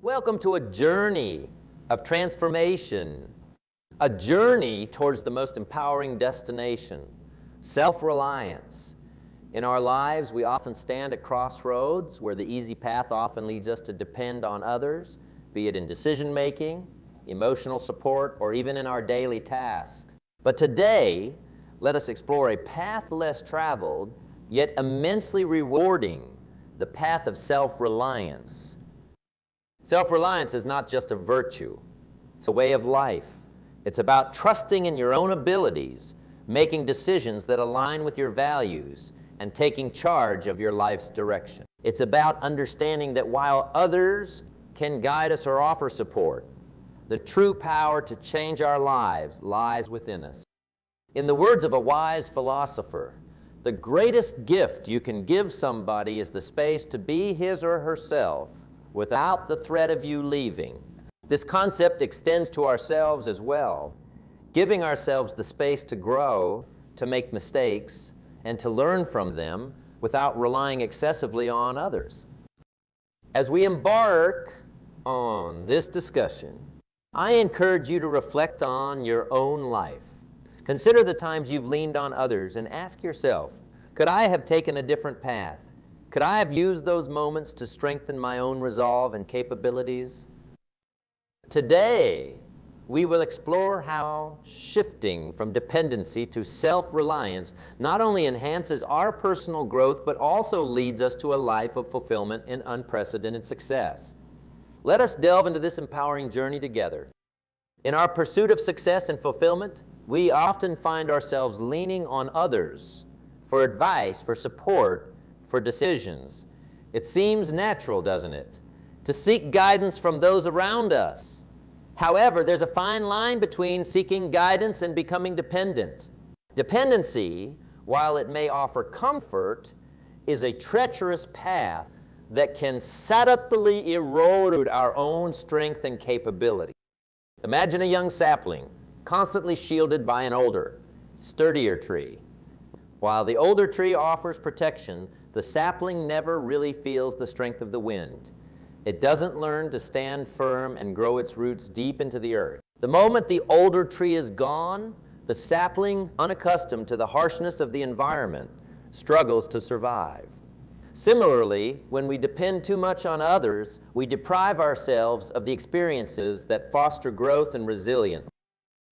Welcome to a journey of transformation, a journey towards the most empowering destination, self-reliance. In our lives, we often stand at crossroads where the easy path often leads us to depend on others, be it in decision-making, emotional support, or even in our daily tasks. But today, let us explore a path less traveled, yet immensely rewarding, the path of self-reliance. Self-reliance is not just a virtue, it's a way of life. It's about trusting in your own abilities, making decisions that align with your values, and taking charge of your life's direction. It's about understanding that while others can guide us or offer support, the true power to change our lives lies within us. In the words of a wise philosopher, the greatest gift you can give somebody is the space to be his or herself without the threat of you leaving. This concept extends to ourselves as well, giving ourselves the space to grow, to make mistakes, and to learn from them without relying excessively on others. As we embark on this discussion, I encourage you to reflect on your own life. Consider the times you've leaned on others and ask yourself, could I have taken a different path? Could I have used those moments to strengthen my own resolve and capabilities? Today, we will explore how shifting from dependency to self-reliance not only enhances our personal growth, but also leads us to a life of fulfillment and unprecedented success. Let us delve into this empowering journey together. In our pursuit of success and fulfillment, we often find ourselves leaning on others for advice, for support, for decisions. It seems natural, doesn't it, to seek guidance from those around us. However, there's a fine line between seeking guidance and becoming dependent. Dependency, while it may offer comfort, is a treacherous path that can subtly erode our own strength and capability. Imagine a young sapling constantly shielded by an older, sturdier tree. While the older tree offers protection, the sapling never really feels the strength of the wind. It doesn't learn to stand firm and grow its roots deep into the earth. The moment the older tree is gone, the sapling, unaccustomed to the harshness of the environment, struggles to survive. Similarly, when we depend too much on others, we deprive ourselves of the experiences that foster growth and resilience.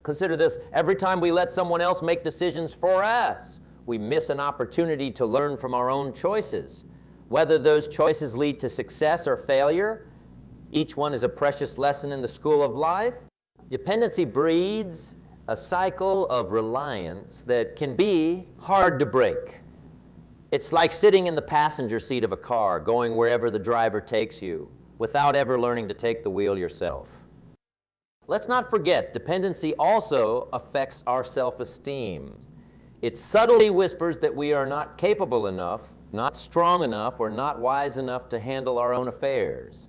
Consider this: every time we let someone else make decisions for us, we miss an opportunity to learn from our own choices. Whether those choices lead to success or failure, each one is a precious lesson in the school of life. Dependency breeds a cycle of reliance that can be hard to break. It's like sitting in the passenger seat of a car, going wherever the driver takes you, without ever learning to take the wheel yourself. Let's not forget, dependency also affects our self-esteem. It subtly whispers that we are not capable enough, not strong enough, or not wise enough to handle our own affairs.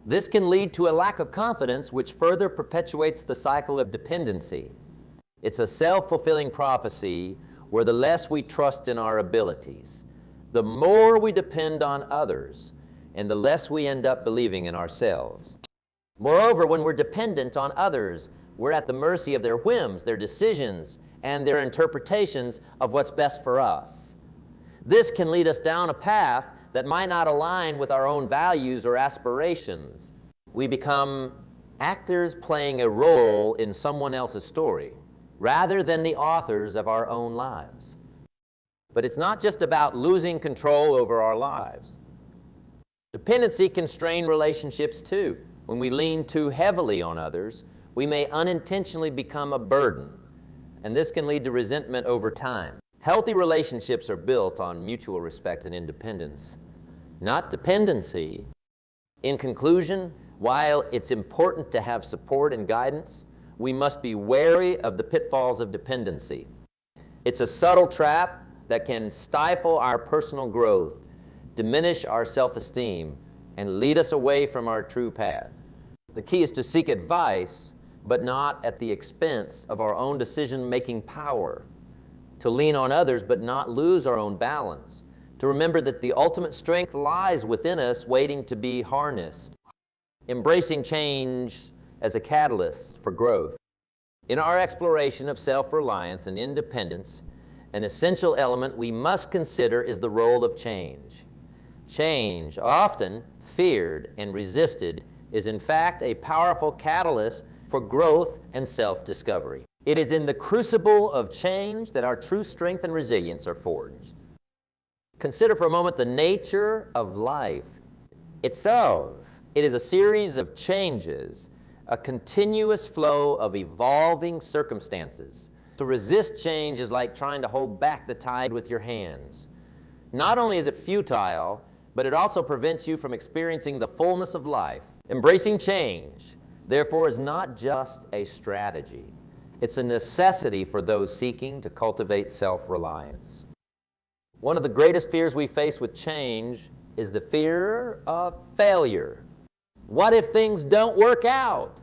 This can lead to a lack of confidence, which further perpetuates the cycle of dependency. It's a self-fulfilling prophecy where the less we trust in our abilities, the more we depend on others, and the less we end up believing in ourselves. Moreover, when we're dependent on others, we're at the mercy of their whims, their decisions, and their interpretations of what's best for us. This can lead us down a path that might not align with our own values or aspirations. We become actors playing a role in someone else's story, rather than the authors of our own lives. But it's not just about losing control over our lives. Dependency can strain relationships too. When we lean too heavily on others, we may unintentionally become a burden, and this can lead to resentment over time. Healthy relationships are built on mutual respect and independence, not dependency. In conclusion, while it's important to have support and guidance, we must be wary of the pitfalls of dependency. It's a subtle trap that can stifle our personal growth, diminish our self-esteem, and lead us away from our true path. The key is to seek advice, but not at the expense of our own decision-making power, to lean on others but not lose our own balance, to remember that the ultimate strength lies within us waiting to be harnessed. embracing change as a catalyst for growth. In our exploration of self-reliance and independence, an essential element we must consider is the role of change. Change, often feared and resisted, is in fact a powerful catalyst for growth and self-discovery. It is in the crucible of change that our true strength and resilience are forged. Consider for a moment the nature of life itself. It is a series of changes, a continuous flow of evolving circumstances. To resist change is like trying to hold back the tide with your hands. Not only is it futile, but it also prevents you from experiencing the fullness of life. Embracing change, therefore, is not just a strategy. It's a necessity for those seeking to cultivate self-reliance. One of the greatest fears we face with change is the fear of failure. What if things don't work out?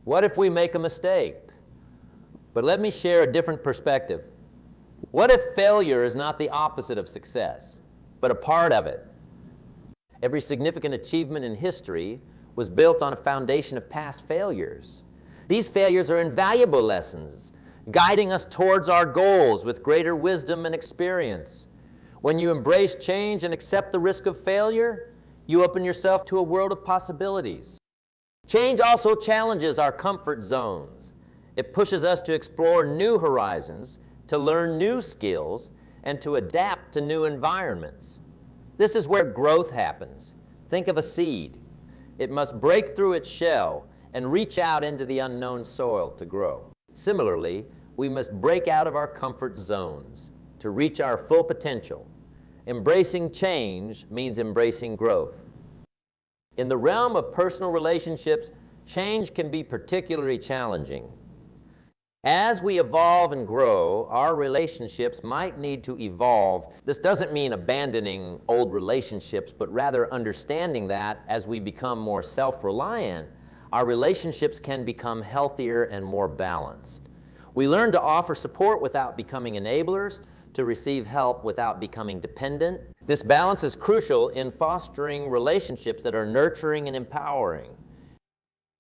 What if we make a mistake? But let me share a different perspective. What if failure is not the opposite of success, but a part of it? Every significant achievement in history was built on a foundation of past failures. These failures are invaluable lessons, guiding us towards our goals with greater wisdom and experience. When you embrace change and accept the risk of failure, you open yourself to a world of possibilities. Change also challenges our comfort zones. It pushes us to explore new horizons, to learn new skills, and to adapt to new environments. This is where growth happens. Think of a seed. It must break through its shell and reach out into the unknown soil to grow. Similarly, we must break out of our comfort zones to reach our full potential. Embracing change means embracing growth. In the realm of personal relationships, change can be particularly challenging. As we evolve and grow, our relationships might need to evolve. This doesn't mean abandoning old relationships, but rather understanding that as we become more self-reliant, our relationships can become healthier and more balanced. We learn to offer support without becoming enablers, to receive help without becoming dependent. This balance is crucial in fostering relationships that are nurturing and empowering.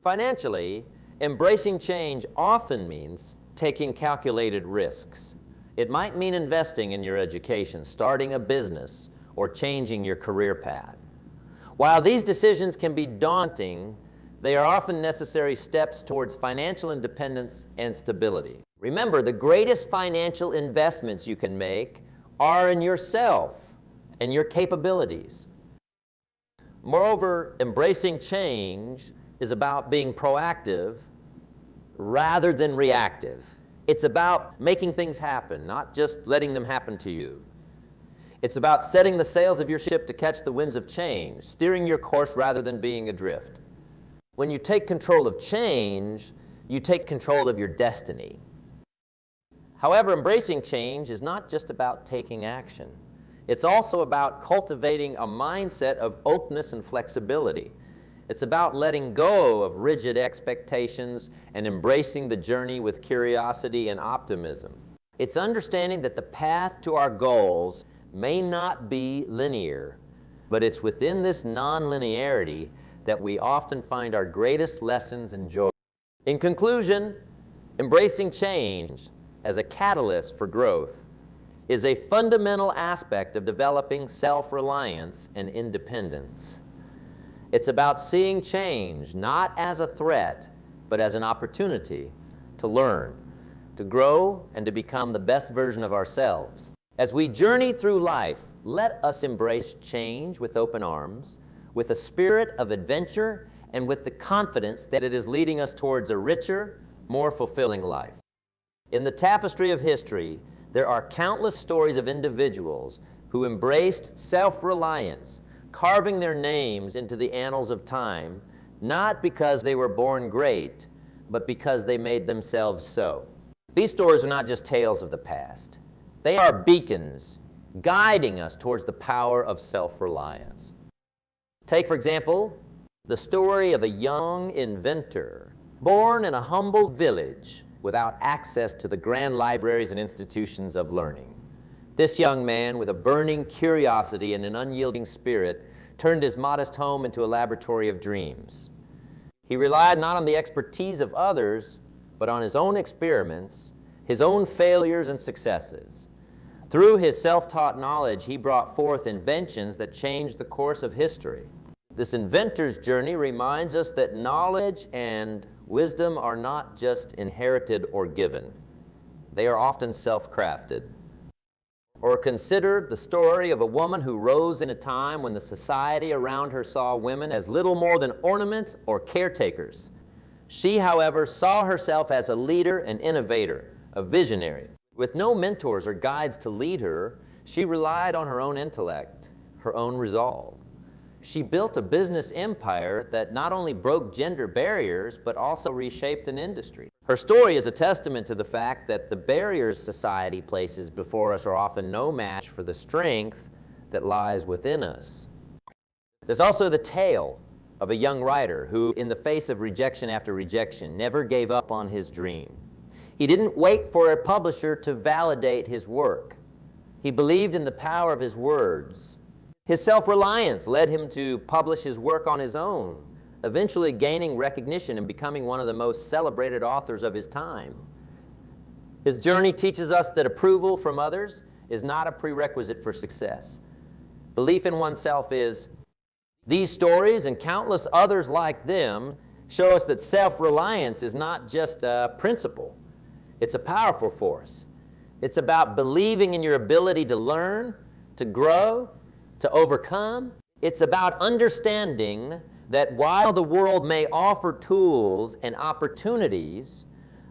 Financially, embracing change often means taking calculated risks. It might mean investing in your education, starting a business, or changing your career path. While these decisions can be daunting, they are often necessary steps towards financial independence and stability. Remember, the greatest financial investments you can make are in yourself and your capabilities. Moreover, embracing change is about being proactive rather than reactive. It's about making things happen, not just letting them happen to you. It's about setting the sails of your ship to catch the winds of change, steering your course rather than being adrift. When you take control of change, you take control of your destiny. However, embracing change is not just about taking action. It's also about cultivating a mindset of openness and flexibility. It's about letting go of rigid expectations and embracing the journey with curiosity and optimism. It's understanding that the path to our goals may not be linear, but it's within this non-linearity that we often find our greatest lessons and joy. In conclusion, embracing change as a catalyst for growth is a fundamental aspect of developing self-reliance and independence. It's about seeing change not as a threat, but as an opportunity to learn, to grow, and to become the best version of ourselves. As we journey through life, let us embrace change with open arms, with a spirit of adventure, and with the confidence that it is leading us towards a richer, more fulfilling life. In the tapestry of history, there are countless stories of individuals who embraced self-reliance, carving their names into the annals of time, not because they were born great, but because they made themselves so. These stories are not just tales of the past. They are beacons guiding us towards the power of self-reliance. Take, for example, the story of a young inventor born in a humble village without access to the grand libraries and institutions of learning. This young man, with a burning curiosity and an unyielding spirit, turned his modest home into a laboratory of dreams. He relied not on the expertise of others, but on his own experiments, his own failures and successes. Through his self-taught knowledge, he brought forth inventions that changed the course of history. This inventor's journey reminds us that knowledge and wisdom are not just inherited or given. They are often self-crafted. Or consider the story of a woman who rose in a time when the society around her saw women as little more than ornaments or caretakers. She, however, saw herself as a leader and innovator, a visionary. With no mentors or guides to lead her, she relied on her own intellect, her own resolve. She built a business empire that not only broke gender barriers, but also reshaped an industry. Her story is a testament to the fact that the barriers society places before us are often no match for the strength that lies within us. There's also the tale of a young writer who, in the face of rejection after rejection, never gave up on his dream. He didn't wait for a publisher to validate his work. He believed in the power of his words. His self-reliance led him to publish his work on his own, eventually gaining recognition and becoming one of the most celebrated authors of his time. His journey teaches us that approval from others is not a prerequisite for success. Belief in oneself is. These stories and countless others like them show us that self-reliance is not just a principle. It's a powerful force. It's about believing in your ability to learn, to grow, to overcome. It's about understanding that while the world may offer tools and opportunities,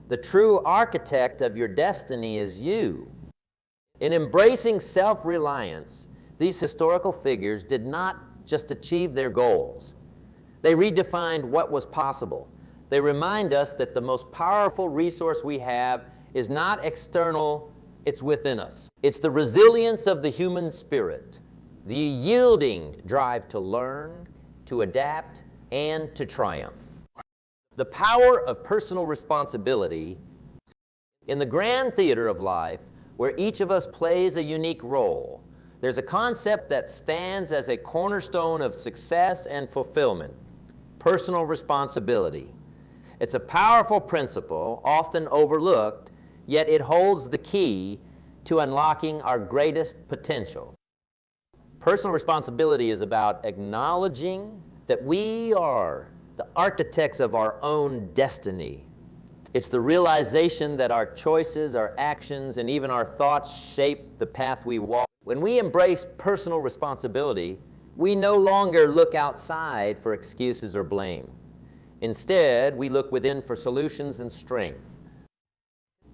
the true architect of your destiny is you. In embracing self-reliance, these historical figures did not just achieve their goals. They redefined what was possible. They remind us that the most powerful resource we have is not external, it's within us. It's the resilience of the human spirit, the yielding drive to learn, to adapt, and to triumph. The power of personal responsibility. In the grand theater of life, where each of us plays a unique role, there's a concept that stands as a cornerstone of success and fulfillment: personal responsibility. It's a powerful principle, often overlooked, yet it holds the key to unlocking our greatest potential. Personal responsibility is about acknowledging that we are the architects of our own destiny. It's the realization that our choices, our actions, and even our thoughts shape the path we walk. When we embrace personal responsibility, we no longer look outside for excuses or blame. Instead, we look within for solutions and strength.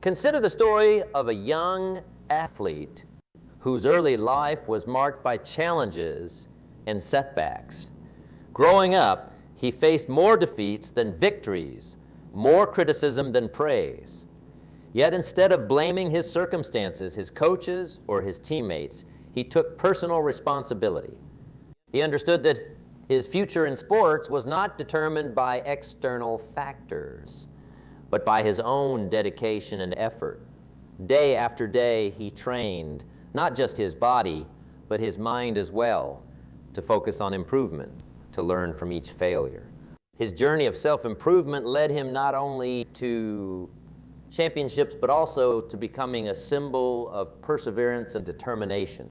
Consider the story of a young athlete whose early life was marked by challenges and setbacks. Growing up, he faced more defeats than victories, more criticism than praise. Yet instead of blaming his circumstances, his coaches, or his teammates, he took personal responsibility. He understood that his future in sports was not determined by external factors, but by his own dedication and effort. Day after day, he trained, not just his body, but his mind as well, to focus on improvement, to learn from each failure. His journey of self-improvement led him not only to championships, but also to becoming a symbol of perseverance and determination.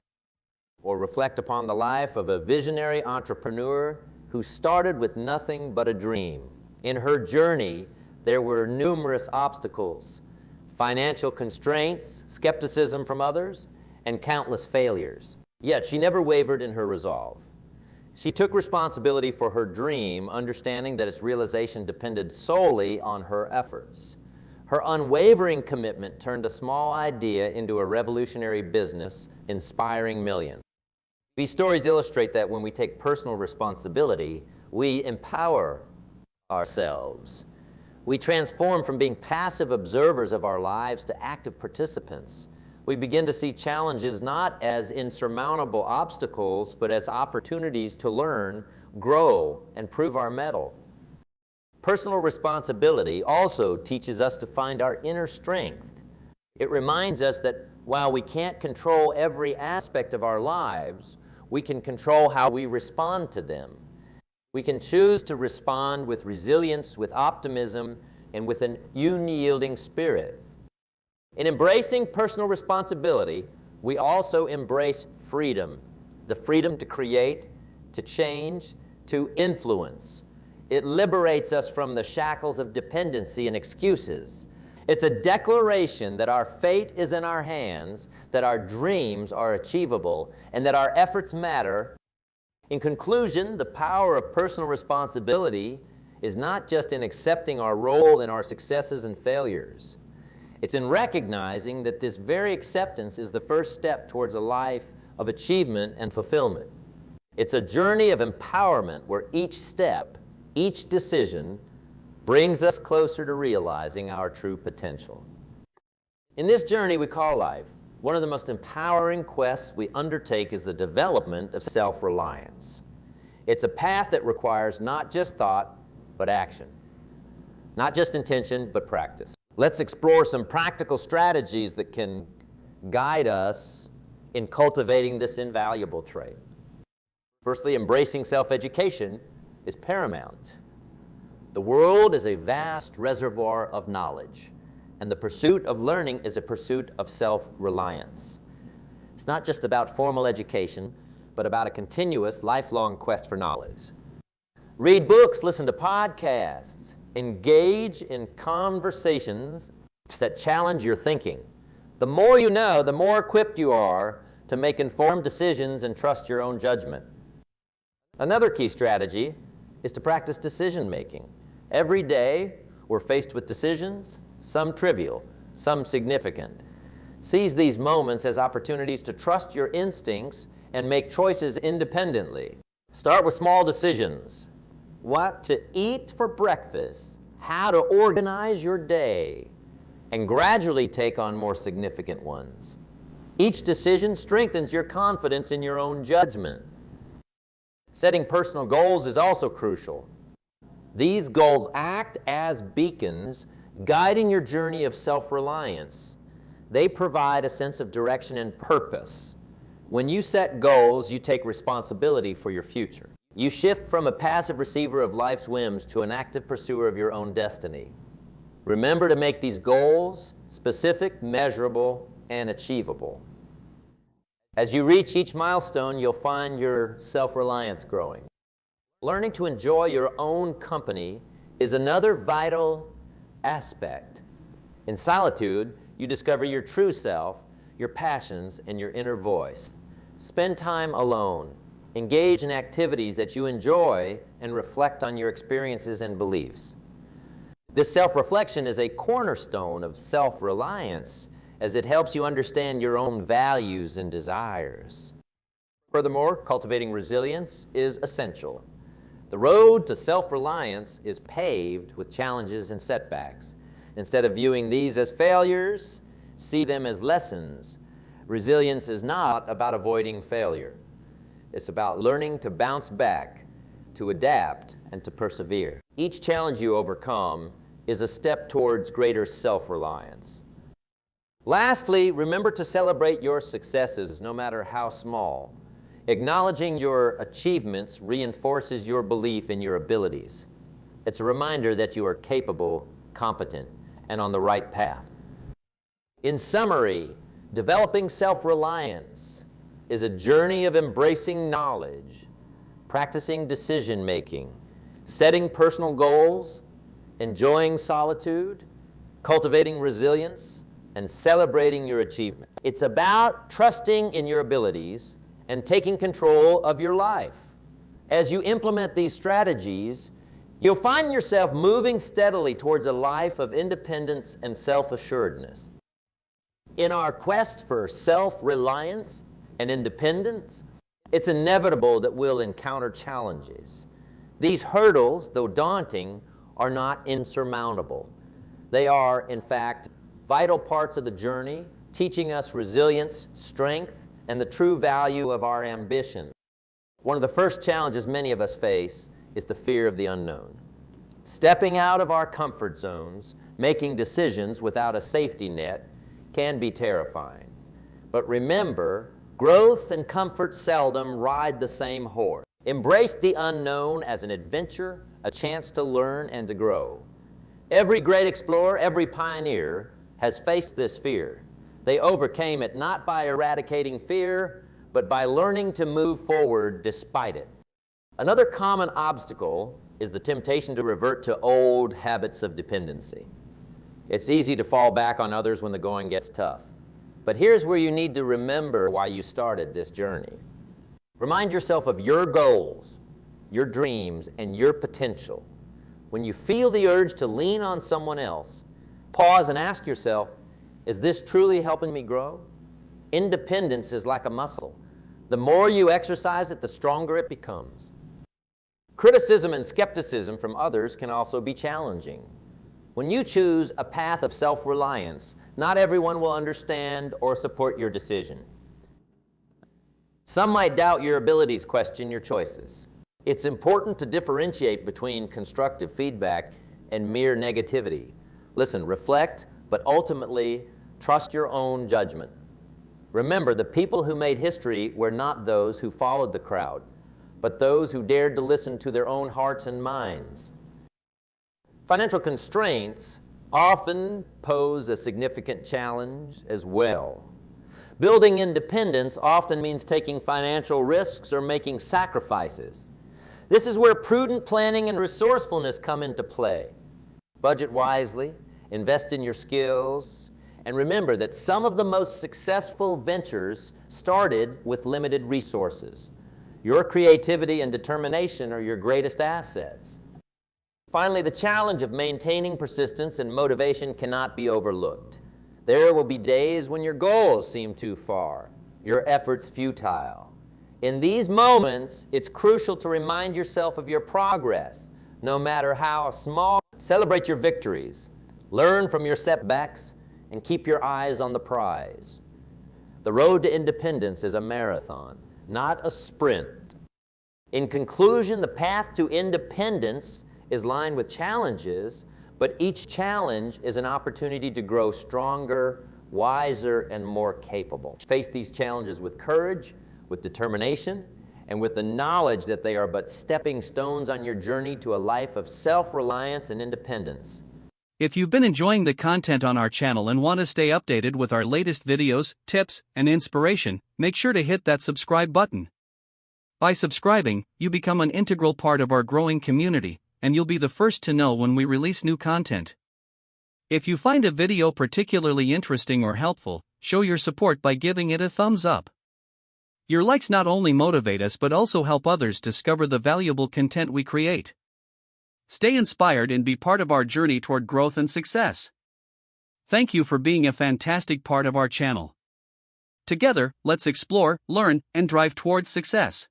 Or reflect upon the life of a visionary entrepreneur who started with nothing but a dream. In her journey, there were numerous obstacles, financial constraints, skepticism from others, and countless failures. Yet she never wavered in her resolve. She took responsibility for her dream, understanding that its realization depended solely on her efforts. Her unwavering commitment turned a small idea into a revolutionary business, inspiring millions. These stories illustrate that when we take personal responsibility, we empower ourselves. We transform from being passive observers of our lives to active participants. We begin to see challenges not as insurmountable obstacles, but as opportunities to learn, grow, and prove our mettle. Personal responsibility also teaches us to find our inner strength. It reminds us that while we can't control every aspect of our lives, we can control how we respond to them. We can choose to respond with resilience, with optimism, and with an unyielding spirit. In embracing personal responsibility, we also embrace freedom, the freedom to create, to change, to influence. It liberates us from the shackles of dependency and excuses. It's a declaration that our fate is in our hands, that our dreams are achievable, and that our efforts matter. In conclusion, the power of personal responsibility is not just in accepting our role in our successes and failures. It's in recognizing that this very acceptance is the first step towards a life of achievement and fulfillment. It's a journey of empowerment where each step, each decision, brings us closer to realizing our true potential. In this journey we call life, one of the most empowering quests we undertake is the development of self-reliance. It's a path that requires not just thought, but action. Not just intention, but practice. Let's explore some practical strategies that can guide us in cultivating this invaluable trait. Firstly, embracing self-education is paramount. The world is a vast reservoir of knowledge, and the pursuit of learning is a pursuit of self-reliance. It's not just about formal education, but about a continuous, lifelong quest for knowledge. Read books, listen to podcasts, engage in conversations that challenge your thinking. The more you know, the more equipped you are to make informed decisions and trust your own judgment. Another key strategy is to practice decision-making. Every day, we're faced with decisions, some trivial, some significant. Seize these moments as opportunities to trust your instincts and make choices independently. Start with small decisions. What to eat for breakfast, how to organize your day, and gradually take on more significant ones. Each decision strengthens your confidence in your own judgment. Setting personal goals is also crucial. These goals act as beacons, guiding your journey of self-reliance. They provide a sense of direction and purpose. When you set goals, you take responsibility for your future. You shift from a passive receiver of life's whims to an active pursuer of your own destiny. Remember to make these goals specific, measurable, and achievable. As you reach each milestone, you'll find your self-reliance growing. Learning to enjoy your own company is another vital aspect. In solitude, you discover your true self, your passions, and your inner voice. Spend time alone. Engage in activities that you enjoy and reflect on your experiences and beliefs. This self-reflection is a cornerstone of self-reliance, as it helps you understand your own values and desires. Furthermore, cultivating resilience is essential. The road to self-reliance is paved with challenges and setbacks. Instead of viewing these as failures, see them as lessons. Resilience is not about avoiding failure. It's about learning to bounce back, to adapt, and to persevere. Each challenge you overcome is a step towards greater self-reliance. Lastly, remember to celebrate your successes, no matter how small. Acknowledging your achievements reinforces your belief in your abilities. It's a reminder that you are capable, competent, and on the right path. In summary, developing self-reliance is a journey of embracing knowledge, practicing decision-making, setting personal goals, enjoying solitude, cultivating resilience, and celebrating your achievement. It's about trusting in your abilities and taking control of your life. As you implement these strategies, you'll find yourself moving steadily towards a life of independence and self-assuredness. In our quest for self-reliance and independence, it's inevitable that we'll encounter challenges. These hurdles, though daunting, are not insurmountable. They are, in fact, vital parts of the journey, teaching us resilience, strength, and the true value of our ambition. One of the first challenges many of us face is the fear of the unknown. Stepping out of our comfort zones, making decisions without a safety net, can be terrifying. But remember, growth and comfort seldom ride the same horse. Embrace the unknown as an adventure, a chance to learn and to grow. Every great explorer, every pioneer has faced this fear. They overcame it not by eradicating fear, but by learning to move forward despite it. Another common obstacle is the temptation to revert to old habits of dependency. It's easy to fall back on others when the going gets tough. But here's where you need to remember why you started this journey. Remind yourself of your goals, your dreams, and your potential. When you feel the urge to lean on someone else, pause and ask yourself, is this truly helping me grow? Independence is like a muscle. The more you exercise it, the stronger it becomes. Criticism and skepticism from others can also be challenging. When you choose a path of self-reliance, not everyone will understand or support your decision. Some might doubt your abilities, question your choices. It's important to differentiate between constructive feedback and mere negativity. Listen, reflect, but ultimately trust your own judgment. Remember, the people who made history were not those who followed the crowd, but those who dared to listen to their own hearts and minds. Financial constraints often pose a significant challenge as well. Building independence often means taking financial risks or making sacrifices. This is where prudent planning and resourcefulness come into play. Budget wisely, invest in your skills, and remember that some of the most successful ventures started with limited resources. Your creativity and determination are your greatest assets. Finally, the challenge of maintaining persistence and motivation cannot be overlooked. There will be days when your goals seem too far, your efforts futile. In these moments, it's crucial to remind yourself of your progress, no matter how small. Celebrate your victories, learn from your setbacks, and keep your eyes on the prize. The road to independence is a marathon, not a sprint. In conclusion, the path to independence is lined with challenges, but each challenge is an opportunity to grow stronger, wiser, and more capable. Face these challenges with courage, with determination, and with the knowledge that they are but stepping stones on your journey to a life of self-reliance and independence. If you've been enjoying the content on our channel and want to stay updated with our latest videos, tips, and inspiration, make sure to hit that subscribe button. By subscribing, you become an integral part of our growing community, and you'll be the first to know when we release new content. If you find a video particularly interesting or helpful, show your support by giving it a thumbs up. Your likes not only motivate us but also help others discover the valuable content we create. Stay inspired and be part of our journey toward growth and success. Thank you for being a fantastic part of our channel. Together, let's explore, learn, and drive towards success.